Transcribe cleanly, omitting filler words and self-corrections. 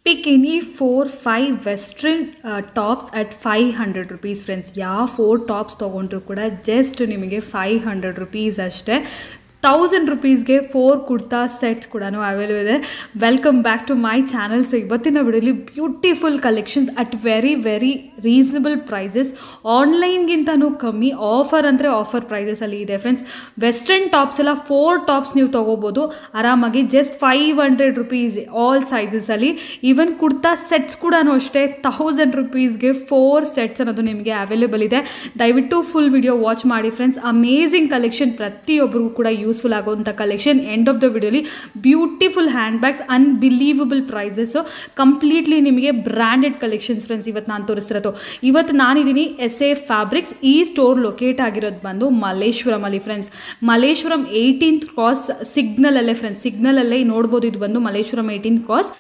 Pick any 4-5 western tops at 500 rupees friends. ಯಾವ 4 tops ತೊಗೊಂಡ್ರು ಕೂಡ ಜಸ್ಟ್ ನಿಮಗೆ 500 rupees ಅಷ್ಟೇ. 1000 rupeesಗೆ 4 ಕುರ್ತಾ ಸೆಟ್ಸ್ ಕೂಡ ಅವೈಲೇಬಲ್ ಇದೆ. Welcome back to my channel. So ಇವತ್ತಿನ ವಿಡಿಯೋಲಿ beautiful collections at very reasonable prices, ಆನ್ಲೈನ್ಗಿಂತನೂ ಕಮ್ಮಿ ಆಫರ್ ಅಂದರೆ ಆಫರ್ ಪ್ರೈಸಸಲ್ಲಿ ಇದೆ ಫ್ರೆಂಡ್ಸ್. ವೆಸ್ಟರ್ನ್ ಟಾಪ್ಸ್ ಎಲ್ಲ 4 ಟಾಪ್ಸ್ ನೀವು ತೊಗೋಬೋದು ಆರಾಮಾಗಿ ಜಸ್ಟ್ 500 rupees ಆಲ್ ಸೈಜಸಲ್ಲಿ. ಈವನ್ ಕುರ್ತಾ ಸೆಟ್ಸ್ ಕೂಡ ಅಷ್ಟೇ 1000 rupeesಗೆ 4 ಸೆಟ್ಸ್ ಅನ್ನೋದು ನಿಮಗೆ ಅವೈಲೇಬಲ್ ಇದೆ. ದಯವಿಟ್ಟು ಫುಲ್ ವಿಡಿಯೋ ವಾಚ್ ಮಾಡಿ ಫ್ರೆಂಡ್ಸ್. ಅಮೇಝಿಂಗ್ ಕಲೆಕ್ಷನ್, ಪ್ರತಿಯೊಬ್ಬರಿಗೂ ಕೂಡ ಯೂಸ್ಫುಲ್ ಆಗುವಂಥ ಕಲೆಕ್ಷನ್. ಎಂಡ್ ಆಫ್ ದ ವಿಡಿಯೋಲಿ beautiful handbags, unbelievable prices, completely ನಿಮಗೆ ಬ್ರ್ಯಾಂಡೆಡ್ ಕಲೆಕ್ಷನ್ಸ್ ಫ್ರೆಂಡ್ಸ್ ಇವತ್ತು ನಾನು ತೋರಿಸ್ತಿರೋದು. ಇವತ್ತು ನಾನಿದ್ದೀನಿ SA ಫ್ಯಾಬ್ರಿಕ್ಸ್. ಈ ಸ್ಟೋರ್ ಲೊಕೇಟ್ ಆಗಿರೋದು ಬಂದು ಮಲ್ಲೇಶ್ವರಮಲ್ಲಿ ಫ್ರೆಂಡ್ಸ್. ಮಲ್ಲೇಶ್ವರಂ 18th ಕ್ರಾಸ್ ಸಿಗ್ನಲಲ್ಲೇ ಫ್ರೆಂಡ್ಸ್. ಸಿಗ್ನಲಲ್ಲೇ ನೋಡ್ಬೋದು. ಇದು ಬಂದು ಮಲ್ಲೇಶ್ವರಂ 18th ಕ್ರಾಸ್.